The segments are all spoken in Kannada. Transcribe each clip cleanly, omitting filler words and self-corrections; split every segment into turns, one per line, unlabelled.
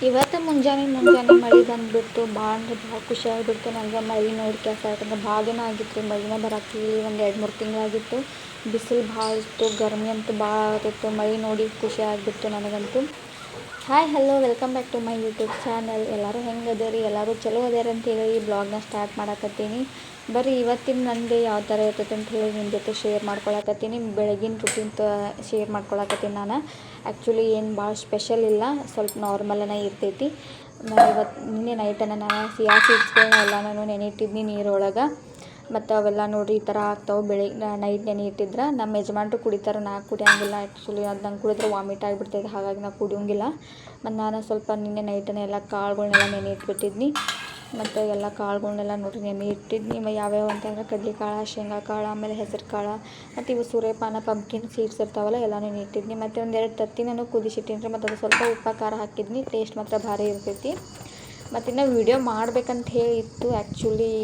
ಇವತ್ತು ಮುಂಜಾನೆ ಮಳೆ ಬಂದುಬಿಟ್ಟು ಭಾಳ ಅಂದ್ರೆ ಭಾಳ ಖುಷಿ ಆಗಿಬಿಡ್ತು ನನಗೆ. ಮಳೆ ನೋಡಿ ಕೆಲಸ ಯಾಕಂದ್ರೆ ಭಾಳ ದಿನ ಆಗಿತ್ತು ರೀ ಮಳೆನೇ ಬರಾಕಿಲ್ಲ. ಒಂದು 2-3 ತಿಂಗಳಾಗಿತ್ತು. ಬಿಸಿಲು ಭಾಳ ಇತ್ತು, ಗರಮಿ ಅಂತೂ ಭಾಳ ಆಗ್ತಿತ್ತು. ಮಳೆ ನೋಡಿ ಖುಷಿ ಆಗಿಬಿಡ್ತು ನನಗಂತೂ. Hi hello welcome back to my YouTube channel. ಎಲ್ಲರೂ ಹೆಂಗೆ ಅದೇರಿ? ಎಲ್ಲರೂ ಚಲೋ ಅದಾರ ಅಂತ ಹೇಳಿ ಈ ಬ್ಲಾಗ್ನ ಸ್ಟಾರ್ಟ್ ಮಾಡಕತ್ತೀನಿ. ಬರ್ರಿ ಇವತ್ತಿನ ನನಗೆ ಯಾವ ಥರ ಇರ್ತೈತೆ ಅಂತ ಹೇಳಿ ನಿಮ್ಮ ಜೊತೆ ಶೇರ್ ಮಾಡ್ಕೊಳಕತ್ತೀನಿ. ಬೆಳಗಿನ ರುಟೀನ್ ಶೇರ್ ಮಾಡ್ಕೊಳಕತ್ತೀನಿ ನಾನು. ಆ್ಯಕ್ಚುಲಿ ಏನು ಭಾಳ ಸ್ಪೆಷಲ್ ಇಲ್ಲ, ಸ್ವಲ್ಪ ನಾರ್ಮಲನೇ ಇರ್ತೈತಿ. ನಾನು ನಿನ್ನೆ ನೈಟನ್ನು ನಾನು ಸಿಯಾ ಸೀಡ್ಸ್ಗಳನ್ನ ಎಲ್ಲನೂ ನೆನೆಯಿಟ್ಟಿದ್ನಿ ನೀರೊಳಗೆ. ಮತ್ತು ಅವೆಲ್ಲ ನೋಡಿರಿ ಈ ಥರ ಆಗ್ತಾವೆ. ಬೆಳಿಗ್ಗೆ ನೈಟ್ ನೆನೆ ಇಟ್ಟಿದ್ರೆ ನಮ್ಮ ಯಜಮಾನ್ರು ಕುಡಿತಾರೆ, ನಾ ಕುಡಿಯೋಂಗಿಲ್ಲ. ಆ್ಯಕ್ಚುಲಿ ಅದು ನಂಗೆ ಕುಡಿದ್ರೆ ವಾಮಿಟ್ ಆಗಿಬಿಡ್ತೈತೆ, ಹಾಗಾಗಿ ನಾವು ಕುಡಿಯೋಂಗಿಲ್ಲ. ಮತ್ತು ನಾನು ಸ್ವಲ್ಪ ನಿನ್ನೆ ನೈಟನ್ನು ಎಲ್ಲ ಕಾಳುಗಳ್ನೆಲ್ಲ ನೆನೆ ಇಟ್ಬಿಟ್ಟಿದ್ನಿ. ಮತ್ತು ಎಲ್ಲ ಕಾಳುಗಳ್ನೆಲ್ಲ ನೋಡಿರಿ ನೆನೆ ಇಟ್ಟಿದ್ನಿ. ಯಾವ್ಯಾವ ಅಂತಂದ್ರೆ ಕಡ್ಲೆಕಾಳು, ಶೇಂಗಾ ಕಾಳು, ಆಮೇಲೆ ಹೆಸರು ಕಾಳು, ಮತ್ತು ಇವು ಸೂರ್ಯಪಾನ, ಪಂಪ್ಕಿನ್ ಸೀಡ್ಸ್ ಇರ್ತಾವಲ್ಲ ಎಲ್ಲ ನೆನೆ ಇಟ್ಟಿದ್ನಿ. ಮತ್ತು ಒಂದೆರಡು ತತ್ತಿನೂ ಕುದಿಸಿಟ್ಟಿನಿ ರೀ. ಮತ್ತು ಅದು ಸ್ವಲ್ಪ ಉಪ್ಪು ಖಾರ ಹಾಕಿದ್ನಿ. ಟೇಸ್ಟ್ ಮಾತ್ರ ಭಾರಿ ಇರ್ತೈತಿ. ಮತ್ತು ಇನ್ನು ವೀಡಿಯೋ ಮಾಡ್ಬೇಕಂತ ಹೇಳಿ ಇತ್ತು. ಆ್ಯಕ್ಚುಲಿ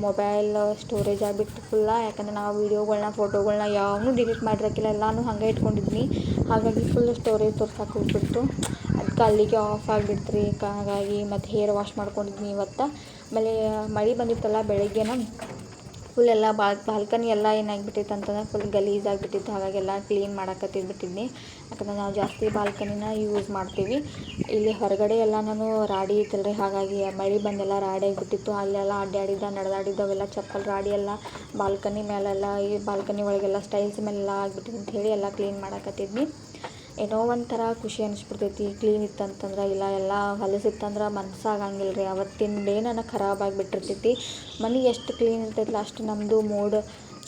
ಮೊಬೈಲ್ ಸ್ಟೋರೇಜ್ ಆಗಿಬಿಟ್ಟು ಫುಲ್ಲ. ಯಾಕಂದ್ರೆ ನಾವು ವೀಡಿಯೋಗಳ್ನ ಫೋಟೋಗಳ್ನ ಯಾವನ್ನೂ ಡಿಲೀಟ್ ಮಾಡಿರೋಕ್ಕಿಲ್ಲ, ಎಲ್ಲನೂ ಹಾಗೆ ಇಟ್ಕೊಂಡಿದ್ನಿ. ಹಾಗಾಗಿ ಫುಲ್ ಸ್ಟೋರೇಜ್ ತೋರ್ಸಕ್ಕೆ ಹೋಗ್ಬಿಡ್ತು. ಅದಕ್ಕೆ ಅಲ್ಲಿಗೆ ಆಫ್ ಆಗಿಬಿಡ್ತು ರೀ. ಹಾಗಾಗಿ ಮತ್ತು ಹೇರ್ ವಾಶ್ ಮಾಡ್ಕೊಂಡಿದ್ನಿ ಇವತ್ತು. ಆಮೇಲೆ ಮಳೆ ಬಂದಿತ್ತಲ್ಲ ಬೆಳಗ್ಗೆನ ಫುಲ್ ಎಲ್ಲ ಬಾಲ್ಕನಿ ಎಲ್ಲ ಏನಾಗಿಬಿಟ್ಟಿತ್ತು ಅಂತಂದ್ರೆ ಫುಲ್ ಗಲೀಜಾಗಿಬಿಟ್ಟಿತ್ತು. ಹಾಗಾಗಿ ಎಲ್ಲ ಕ್ಲೀನ್ ಮಾಡಕತ್ತಿದ್ಬಿಟ್ಟಿದ್ನಿ. ಯಾಕಂದ್ರೆ ನಾವು ಜಾಸ್ತಿ ಬಾಲ್ಕನಿನ ಯೂಸ್ ಮಾಡ್ತೀವಿ. ಇಲ್ಲಿ ಹೊರಗಡೆ ಎಲ್ಲ ನಾನು ರಾಡಿ ಇತ್ತಲ್ರಿ, ಹಾಗಾಗಿ ಮಳೆ ಬಂದೆಲ್ಲ ರಾಡಿ ಆಗಿಬಿಟ್ಟಿತ್ತು. ಅಲ್ಲೆಲ್ಲ ನಡೆದಾಡಿದ್ದವೆಲ್ಲ ಚಪ್ಪಲ್ ರಾಡಿ ಎಲ್ಲ ಬಾಲ್ಕನಿ ಮೇಲೆಲ್ಲ, ಈ ಬಾಲ್ಕನಿ ಒಳಗೆಲ್ಲ ಸ್ಟೈಲ್ಸ್ ಮೇಲೆಲ್ಲ ಆಗಿಬಿಟ್ಟಿತ್ತು ಅಂತ ಹೇಳಿ ಎಲ್ಲ ಕ್ಲೀನ್ ಮಾಡಕತ್ತಿದ್ನಿ. ಏನೋ ಒಂಥರ ಖುಷಿ ಅನಿಸ್ಬಿಡ್ತೈತಿ ಕ್ಲೀನ್ ಇತ್ತಂತಂದ್ರೆ. ಇಲ್ಲ ಎಲ್ಲ ಹೊಲಸಿತ್ತಂದ್ರೆ ಮನಸ್ಸಾಗಂಗಿಲ್ಲ ರೀ. ಅವತ್ತಿನ ಡೇ ನನಗೆ ಖರಾಬ್ ಆಗಿಬಿಟ್ಟಿರ್ತೈತಿ. ಮನೆ ಎಷ್ಟು ಕ್ಲೀನ್ ಇರ್ತೈತಿಲ್ಲ ಅಷ್ಟು ನಮ್ಮದು ಮೂಡ್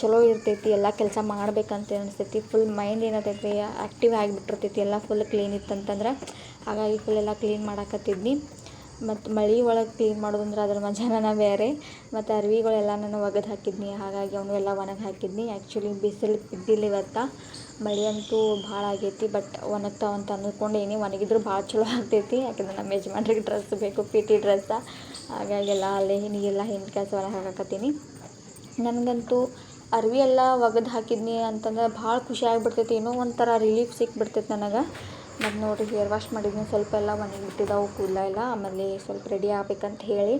ಚಲೋ ಇರ್ತೈತಿ. ಎಲ್ಲ ಕೆಲಸ ಮಾಡ್ಬೇಕಂತ ಅನಿಸ್ತೈತಿ. ಫುಲ್ ಮೈಂಡ್ ಏನೈತೈತಿ ಆ್ಯಕ್ಟಿವ್ ಆಗಿಬಿಟ್ಟಿರ್ತೈತಿ ಎಲ್ಲ ಫುಲ್ ಕ್ಲೀನ್ ಇತ್ತಂತಂದ್ರೆ. ಹಾಗಾಗಿ ಫುಲ್ ಎಲ್ಲ ಕ್ಲೀನ್ ಮಾಡಕತ್ತಿದ್ನಿ. ಮತ್ತು ಮಳೆ ಒಳಗೆ ಕ್ಲೀನ್ ಮಾಡೋದಂದ್ರೆ ಅದ್ರ ಮಜಾನೇ ಬೇರೆ. ಮತ್ತು ಅರ್ವಿಗಳೆಲ್ಲ ನಾನು ಒಗೆದು ಹಾಕಿದ್ನಿ, ಹಾಗಾಗಿ ಅವನ್ನೆಲ್ಲ ಒಣಗಿ ಹಾಕಿದ್ನಿ. ಆ್ಯಕ್ಚುಲಿ ಬಿಸಿಲು ಬಿದ್ದಿಲ್ಲ ಇವತ್ತು. ಮಳೆ ಅಂತೂ ಭಾಳ ಆಗೈತಿ. ಬಟ್ ಒಣಗ್ತಾವಂತ ಅಂದ್ಕೊಂಡೇನಿ. ಒಣಗಿದ್ರು ಭಾಳ ಚಲೋ ಆಗ್ತೈತಿ. ಯಾಕಂದ್ರೆ ನಮ್ಮ ಯಜಮಾನ್ರಿಗೆ ಡ್ರೆಸ್ ಬೇಕು, ಪಿ ಟಿ ಡ್ರೆಸ್ಸ. ಹಾಗಾಗಿ ಎಲ್ಲ ಅಲ್ಲೇ ನೀಗೆಲ್ಲ ಹಿಂದೆ ಕೆಲಸ ಒಳಗೆ ಹಾಕಕತ್ತೀನಿ. ನನಗಂತೂ ಅರ್ವಿ ಎಲ್ಲ ಒಗೆದು ಹಾಕಿದ್ನಿ ಅಂತಂದ್ರೆ ಭಾಳ ಖುಷಿ ಆಗಿಬಿಡ್ತೈತಿ. ಏನೋ ಒಂಥರ ರಿಲೀಫ್ ಸಿಕ್ಬಿಡ್ತೈತಿ ನನಗೆ. ಮತ್ತು ನೋಡಿರಿ ಹೇರ್ ವಾಶ್ ಮಾಡಿದ್ನಿ, ಸ್ವಲ್ಪ ಎಲ್ಲ ಒಣಗಿಬಿಟ್ಟಿದ್ದಾವೆ ಕೂದಲ ಎಲ್ಲ. ಆಮೇಲೆ ಸ್ವಲ್ಪ ರೆಡಿ ಆಗ್ಬೇಕಂತ ಹೇಳಿ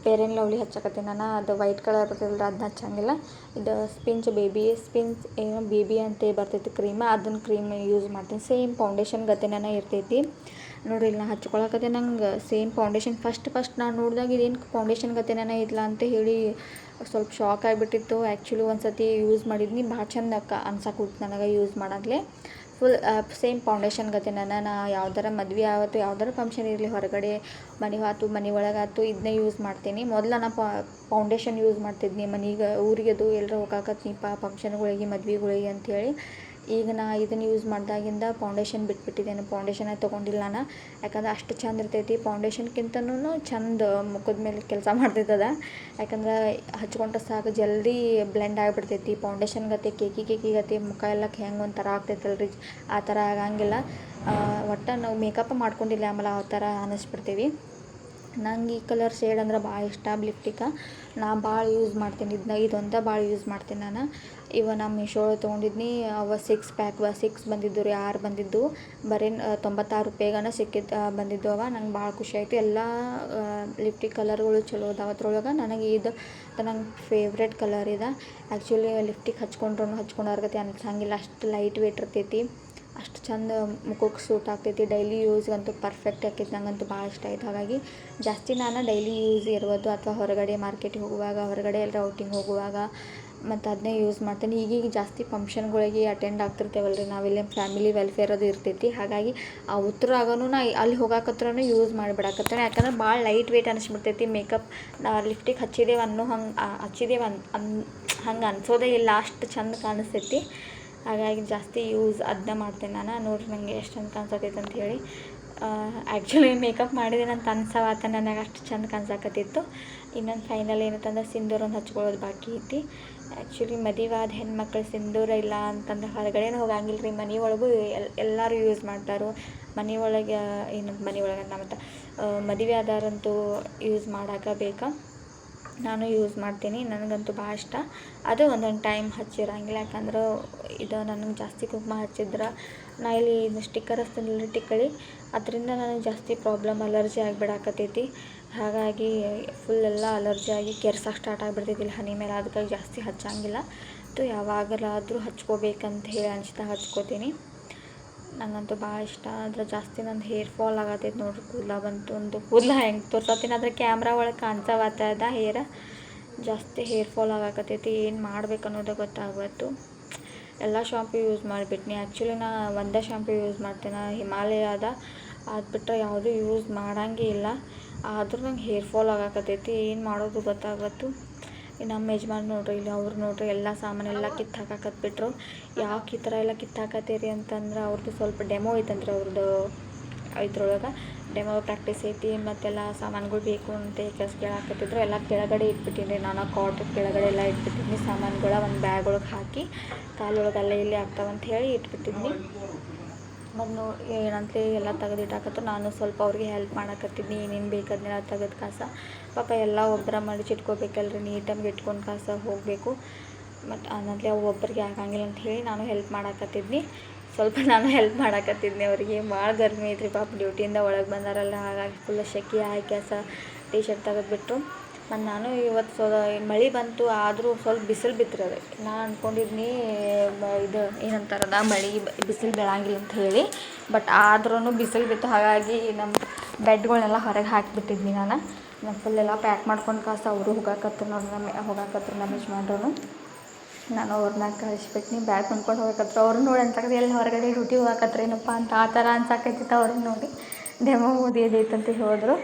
ಫೇರ್ ಆ್ಯಂಡ್ ಲವ್ಲಿ ಹಚ್ಚಕತ್ತೀನಿ ನಾನು. ಅದು ವೈಟ್ ಕಲರ್ ಬರ್ತೈತಲ್ಲ ಅದನ್ನ ಹಚ್ಚಂಗಿಲ್ಲ. ಇದು ಸ್ಪಿಂಚ್ ಏನು ಬೇಬಿ ಅಂತ ಬರ್ತೈತಿ ಕ್ರೀಮ್, ಅದನ್ನ ಕ್ರೀಮ್ ಯೂಸ್ ಮಾಡ್ತೀನಿ. ಸೇಮ್ ಫೌಂಡೇಶನ್ ಗತೆನೇ ಇರ್ತೈತಿ ನೋಡಿರಿ. ಇಲ್ಲಿ ನಾ ಹಚ್ಕೊಳಕತ್ತೆ ನಂಗೆ ಸೇಮ್ ಫೌಂಡೇಶನ್ ಫಸ್ಟ್ ನಾನು ನೋಡಿದಾಗ ಇದೇನು ಫೌಂಡೇಶನ್ ಗತೆನೇ ಇಲ್ಲ ಅಂತ ಹೇಳಿ ಸ್ವಲ್ಪ ಶಾಕ್ ಆಗಿಬಿಟ್ಟಿತ್ತು. ಆ್ಯಕ್ಚುಲಿ ಒಂದು ಸತಿ ಯೂಸ್ ಮಾಡಿದ್ನಿ, ಭಾಳ ಚಂದ ಅನ್ಸಕ್ಕೆ ಹೋಗ್ತು ನನಗೆ ಯೂಸ್ ಮಾಡಾಗಲೇ. ಫುಲ್ ಸೇಮ್ ಫೌಂಡೇಶನ್ ಗತೆ ನಾ ಯಾವ್ದಾರ ಮದುವೆ ಆವತ್ತು ಯಾವ್ದಾರ ಫಂಕ್ಷನ್ ಇರಲಿ, ಹೊರಗಡೆ ಮನೆ ಒಳಗಾಯ್ತು ಇದನ್ನೇ ಯೂಸ್ ಮಾಡ್ತೀನಿ. ಮೊದಲು ನಾನು ಫೌಂಡೇಶನ್ ಯೂಸ್ ಮಾಡ್ತಿದ್ನಿ ಮನೆಗೆ, ಊರಿಗೆ ಅದು ಎಲ್ಲರೂ ಹೋಗಾಕತ್ನಿ ಫಂಕ್ಷನ್ಗಳಿಗೆ ಮದುವೆಗಳಿಗೆ ಅಂಥೇಳಿ. ಈಗ ನಾ ಇದನ್ನು ಯೂಸ್ ಮಾಡಿದಾಗಿಂದ ಫೌಂಡೇಶನ್ ಬಿಟ್ಬಿಟ್ಟಿದ್ದೇನೆ. ಫೌಂಡೇಶನೇ ತೊಗೊಂಡಿಲ್ಲ ನಾನು. ಯಾಕಂದ್ರೆ ಅಷ್ಟು ಚಂದ ಇರ್ತೈತಿ. ಫೌಂಡೇಶನ್ಗಿಂತನೂ ಚಂದ ಮುಖದ ಮೇಲೆ ಕೆಲಸ ಮಾಡ್ತೈತದ. ಯಾಕಂದ್ರೆ ಹಚ್ಕೊಂಡ್ರೆ ಸಾಕು ಜಲ್ದಿ ಬ್ಲೆಂಡ್ ಆಗಿಬಿಡ್ತೈತಿ. ಫೌಂಡೇಶನ್ ಗತೆ ಕೇಕಿ ಗತೆ ಮುಖ ಎಲ್ಲ ಹೆಂಗೆ ಒಂಥರ ಆಗ್ತೈತಲ್ರಿ, ಆ ಥರ ಆಗಂಗಿಲ್ಲ. ಒಟ್ಟು ನಾವು ಮೇಕಪ್ ಮಾಡ್ಕೊಂಡಿಲ್ಲ ಆಮೇಲೆ ಆ ಥರ ಅನ್ನಿಸ್ಬಿಡ್ತೀವಿ. ನಂಗೆ ಈ ಕಲರ್ ಶೇಡ್ ಅಂದ್ರೆ ಭಾಳ ಇಷ್ಟ. ಲಿಪ್ಟಿಕ ನಾ ಭಾಳ ಯೂಸ್ ಮಾಡ್ತೀನಿ. ಇದೊಂದು ಭಾಳ ಯೂಸ್ ಮಾಡ್ತೀನಿ ನಾನು. ನಾ ಮೀಶೋ ತೊಗೊಂಡಿದ್ನಿ. ಅವ 6 ಬಂದಿದ್ದು ರೀ, 6 ಬಂದಿದ್ದು. ಬರೀ 96 ರೂಪಾಯಿಗನ ಬಂದಿದ್ದು ಅವ. ನಂಗೆ ಭಾಳ ಖುಷಿ ಆಯಿತು. ಎಲ್ಲ ಲಿಪ್ಟಿಕ್ ಕಲರ್ಗಳು ಚಲೋ ಅದಾವ ಅದ್ರೊಳಗೆ. ನನಗೆ ಇದು ನಂಗೆ ಫೇವ್ರೆಟ್ ಕಲರ್ ಇದೆ. ಆ್ಯಕ್ಚುಲಿ ಲಿಪ್ಟಿಕ್ ಹಚ್ಕೊಂಡವ್ರಿಗೆ ಅನ್ಸಂಗಿಲ್ಲ, ಅಷ್ಟು ಲೈಟ್ ವೇಟ್ ಇರ್ತೈತಿ, ಅಷ್ಟು ಚಂದ ಮುಖಕ್ಕೆ ಸೂಟ್ ಆಗ್ತೈತಿ. ಡೈಲಿ ಯೂಸ್ಗಂತೂ ಪರ್ಫೆಕ್ಟ್ ಆಕೈತಿ. ನಂಗಂತೂ ಭಾಳ ಇಷ್ಟ ಆಯ್ತು. ಹಾಗಾಗಿ ಜಾಸ್ತಿ ನಾನು ಡೈಲಿ ಯೂಸ್ ಇರ್ಬೋದು ಅಥವಾ ಹೊರಗಡೆ ಮಾರ್ಕೆಟಿಗೆ ಹೋಗುವಾಗ, ಹೊರಗಡೆ ಎಲ್ಲರ ಔಟಿಂಗ್ ಹೋಗುವಾಗ ಮತ್ತು ಅದನ್ನೇ ಯೂಸ್ ಮಾಡ್ತೀನಿ. ಈಗೀಗ ಜಾಸ್ತಿ ಫಂಕ್ಷನ್ಗಳಿಗೆ ಅಟೆಂಡ್ ಆಗ್ತಿರ್ತೇವಲ್ರಿ ನಾವಿಲ್ಲಿ, ಫ್ಯಾಮಿಲಿ ವೆಲ್ಫೇರ್ ಅದು ಇರ್ತೈತಿ. ಹಾಗಾಗಿ ಆ ಉತ್ತರಾಗನೂ ನಾ ಅಲ್ಲಿ ಹೋಗಾಕತ್ರನೂ ಯೂಸ್ ಮಾಡಿಬಿಡಾಕತ್ತೇನೆ. ಯಾಕಂದ್ರೆ ಭಾಳ ಲೈಟ್ ವೇಟ್ ಅನಿಸ್ಬಿಡ್ತೈತಿ ಮೇಕಪ್. ಲಿಪ್ಟಿಕ್ ಹಚ್ಚಿದೇವೆ ಹಂಗೆ ಅನ್ಸೋದೇ ಇಲ್ಲ, ಅಷ್ಟು ಚಂದ ಕಾಣಿಸ್ತೈತಿ. ಹಾಗಾಗಿ ಜಾಸ್ತಿ ಯೂಸ್ ಅದನ್ನ ಮಾಡ್ತೇನೆ ನಾನು. ನೋಡಿರಿ ನನಗೆ ಎಷ್ಟು ಚಂದ ಕಾಣಿಸತೈತೆ ಅಂತ ಹೇಳಿ. ಆ್ಯಕ್ಚುಲಿ ಮೇಕಪ್ ಮಾಡಿದ್ದೀನಿ ಅಂತ ಅನ್ಸವಾತ ನನಗೆ, ಅಷ್ಟು ಚಂದ ಕಾಣಿಸಾಕತ್ತಿತ್ತು. ಇನ್ನೊಂದು ಫೈನಲ್ ಏನಂತಂದ್ರೆ ಸಿಂಧೂರ ಒಂದು ಹಚ್ಕೊಳ್ಳೋದು ಬಾಕಿ ಐತಿ. ಆ್ಯಕ್ಚುಲಿ ಮದುವೆಯಾದ ಹೆಣ್ಮಕ್ಳು ಸಿಂಧೂರ ಇಲ್ಲ ಅಂತಂದ್ರೆ ಹೊರಗಡೆನೂ ಹೋಗಂಗಿಲ್ಲ ರೀ. ಮನೆ ಒಳಗೂ ಎಲ್ಲರೂ ಯೂಸ್ ಮಾಡ್ತಾರೆ. ಮನೆ ಒಳಗೆ ಮತ್ತು ಮದುವೆ ಆದವರಂತೂ ಯೂಸ್ ಮಾಡೋಕೆ ಬೇಕಾ. ನಾನು ಯೂಸ್ ಮಾಡ್ತೀನಿ. ನನಗಂತೂ ಭಾಳ ಇಷ್ಟ. ಅದು ಒಂದೊಂದು ಟೈಮ್ ಹಚ್ಚಿರಂಗಿಲ್ಲ, ಯಾಕಂದ್ರೆ ಇದು ನನಗೆ ಜಾಸ್ತಿ ಕುಂಕುಮ ಹಚ್ಚಿದ್ರೆ ನಾ ಇಲ್ಲಿ ಸ್ಟಿಕ್ಕರ್ ಹಚ್ತೀನಲ್ಲ ಟಿಕ್ಕಳಿ, ಅದರಿಂದ ನನಗೆ ಜಾಸ್ತಿ ಪ್ರಾಬ್ಲಮ್ ಅಲರ್ಜಿ ಆಗಿಬಿಡಾಕತ್ತೈತಿ. ಹಾಗಾಗಿ ಫುಲ್ಲೆಲ್ಲ ಅಲರ್ಜಿ ಆಗಿ ಕೆರ್ಸಕ್ಕೆ ಸ್ಟಾರ್ಟ್ ಆಗಿಬಿಡ್ತೈತಿ ಇಲ್ಲಿ ಹನಿ ಮೇಲೆ. ಅದಕ್ಕಾಗಿ ಜಾಸ್ತಿ ಹಚ್ಚಂಗಿಲ್ಲ. ಯಾವಾಗಲಾದರೂ ಹಚ್ಕೋಬೇಕಂತ ಹೇಳಿ ಅನಿಸ್ತಾ ಹಚ್ಕೋತೀನಿ. ನನಗಂತೂ ಭಾಳ ಇಷ್ಟ. ಆದರೆ ಜಾಸ್ತಿ ನಂದು ಹೇರ್ ಫಾಲ್ ಆಗತ್ತೈತೆ ನೋಡ್ರಿ. ಕೂದಲ ಹೆಂಗೆ ತೋರ್ಸತ್ತೀನಿ ಆದರೆ ಕ್ಯಾಮ್ರಾ ಒಳಗೆ ಕಾಣ್ಸವತ್ತದ ಹೇರ್ ಜಾಸ್ತಿ ಹೇರ್ ಫಾಲ್ ಆಗಾಕತ್ತೈತಿ. ಏನು ಮಾಡ್ಬೇಕು ಅನ್ನೋದು ಗೊತ್ತಾಗ್ಬತ್ತು. ಎಲ್ಲ ಶಾಂಪು ಯೂಸ್ ಮಾಡಿಬಿಟ್ನಿ. ಆ್ಯಕ್ಚುಲಿ ನಾ ಒಂದೇ ಶಾಂಪು ಯೂಸ್ ಮಾಡ್ತೀನಿ, ಹಿಮಾಲಯದ. ಅದು ಬಿಟ್ಟರೆ ಯಾವುದೂ ಯೂಸ್ ಮಾಡೋಂಗೇ ಇಲ್ಲ. ಆದರೂ ನಂಗೆ ಹೇರ್ ಫಾಲ್ ಆಗಾಕತ್ತೈತಿ. ಏನು ಮಾಡೋದು ಗೊತ್ತಾಗತ್ತು. ನಮ್ಮ ಯಜಮಾನ್ ನೋಡ್ರಿ, ಇಲ್ಲಿ ಅವ್ರು ನೋಡ್ರಿ ಎಲ್ಲ ಸಾಮಾನೆಲ್ಲ ಕಿತ್ತು ಹಾಕಾಕತ್ಬಿಟ್ರು. ಯಾಕೆ ಈ ಥರ ಎಲ್ಲ ಕಿತ್ತು ಹಾಕತ್ತೀರಿ ಅಂತಂದ್ರೆ ಅವ್ರದ್ದು ಸ್ವಲ್ಪ ಡೆಮೋ ಐತಂದ್ರೆ ಅವ್ರದ್ದು ಇದ್ರೊಳಗೆ ಡೆಮೋ ಪ್ರಾಕ್ಟೀಸ್ ಐತಿ. ಮತ್ತೆಲ್ಲ ಸಾಮಾನುಗಳು ಬೇಕು ಅಂತ ಕೆಲಸ ಕೇಳಾಕತ್ತಿದ್ರು. ಎಲ್ಲ ಕೆಳಗಡೆ ಇಟ್ಬಿಟ್ಟಿನಿ ನಾನು. ಕಾಟ್ ಕೆಳಗಡೆ ಎಲ್ಲ ಇಟ್ಬಿಟ್ಟಿದ್ನಿ ಸಾಮಾನುಗಳ ಒಂದು ಬ್ಯಾಗ್ ಒಳಗೆ ಹಾಕಿ, ಕಾಲೊಳಗೆ ಅಲ್ಲೇ ಇಲ್ಲಿ ಆಗ್ತಾವಂತ ಹೇಳಿ ಇಟ್ಬಿಟ್ಟಿದ್ನಿ. ಮತ್ತು ಏನಂತಲೇ ಎಲ್ಲ ತೆಗೆದಿಟ್ಟಾಕತ್ತು. ನಾನು ಸ್ವಲ್ಪ ಅವ್ರಿಗೆ ಹೆಲ್ಪ್ ಮಾಡಾಕತ್ತಿದ್ನಿ. ಏನೇನು ಬೇಕಾದನ್ನೆಲ್ಲ ತೆಗೆದು ಕಾಸ ಪಾಪ ಎಲ್ಲ ಒಬ್ಬರ ಮಡಿಚಿಟ್ಕೋಬೇಕಲ್ರಿ, ನೀಟಾಗಿ ಇಟ್ಕೊಂಡು ಕಾಸ ಹೋಗಬೇಕು. ಮತ್ತು ಅನ್ನಂತಲೇ ಅವು ಒಬ್ಬರಿಗೆ ಆಗಂಗಿಲ್ಲ ಅಂತ ಹೇಳಿ ನಾನು ಹೆಲ್ಪ್ ಮಾಡಾಕತ್ತಿದ್ನಿ. ಸ್ವಲ್ಪ ನಾನು ಹೆಲ್ಪ್ ಮಾಡಾಕತ್ತಿದ್ನಿ ಅವರಿಗೆ. ಭಾಳ ಗರ್ಮಿ ಐತ್ರಿ ಪಾಪ, ಡ್ಯೂಟಿಯಿಂದ ಒಳಗೆ ಬಂದಾರಲ್ಲ, ಹಾಗಾಗಿ ಫುಲ್ ಸೆಕೆ ಆಗಿ ಟೀ ಶರ್ಟ್ ತೆಗೆದ್ಬಿಟ್ರು. ಮತ್ತು ನಾನು ಇವತ್ತು ಮಳೆ ಬಂತು, ಆದರೂ ಸ್ವಲ್ಪ ಬಿಸಿಲು ಬಿತ್ತಿರೋದು. ನಾನು ಅಂದ್ಕೊಂಡಿದ್ನಿ ಇದು ಏನಂತಾರದ ಮಳೆ ಬಿಸಿಲು ಬೀಳಂಗಿಲ್ಲ ಅಂತ ಹೇಳಿ. ಬಟ್ ಆದ್ರೂ ಬಿಸಿಲು ಬಿತ್ತು. ಹಾಗಾಗಿ ನಮ್ಮ ಬೆಡ್ಗಳನ್ನೆಲ್ಲ ಹೊರಗೆ ಹಾಕಿಬಿಟ್ಟಿದ್ನಿ ನಾನು ಫುಲ್ಲೆಲ್ಲ ಪ್ಯಾಕ್ ಮಾಡ್ಕೊಂಡು ಕಾಸ. ಅವರು ಹೋಗಾಕತ್ರು ನಮ್ಮ ಯಜಮಾನ್ರು. ನಾನು ಅವ್ರನ್ನ ಕಳಿಸ್ಬಿಟ್ನಿ. ಬ್ಯಾಗ್ ಹೊಂದ್ಕೊಂಡು ಹೋಗಾಕತ್ರು. ಅವ್ರು ನೋಡಿ ಅನ್ಸಕತ್ತೆ ಎಲ್ಲಿ ಹೊರಗಡೆ ಡ್ಯೂಟಿ ಹೋಗಾಕತ್ರೇನಪ್ಪ ಅಂತ ಆ ಥರ ಅನ್ಸಕತ್ತಿತ್ತು ಅವ್ರನ್ನ ನೋಡಿ. ಡೆಮೋ ಓದಿಯದೈತಂತ ಹೇಳಿದ್ರು.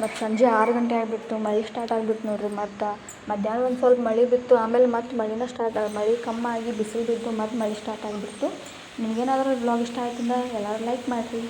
ಮತ್ತು ಸಂಜೆ 6 ಗಂಟೆ ಆಗಿಬಿಟ್ಟು ಮಳೆ ಸ್ಟಾರ್ಟ್ ಆಗಿಬಿಟ್ಟು ನೋಡ್ರಿ. ಮತ್ತು ಮಧ್ಯಾಹ್ನ ಒಂದು ಸ್ವಲ್ಪ ಮಳೆ ಬಿತ್ತು, ಆಮೇಲೆ ಮತ್ತೆ ಮಳೆನ ಮಳೆ ಕಮ್ಮಾಗಿ ಬಿಸಿಲು ಬಿದ್ದು ಮತ್ತು ಮಳೆ ಸ್ಟಾರ್ಟ್ ಆಗಿಬಿಟ್ಟು. ನಿಮಗೇನಾದರೂ ವ್ಲಾಗ್ ಇಷ್ಟ ಆಯ್ತಂದ್ರೆ ಎಲ್ಲರೂ ಲೈಕ್ ಮಾಡಿರಿ.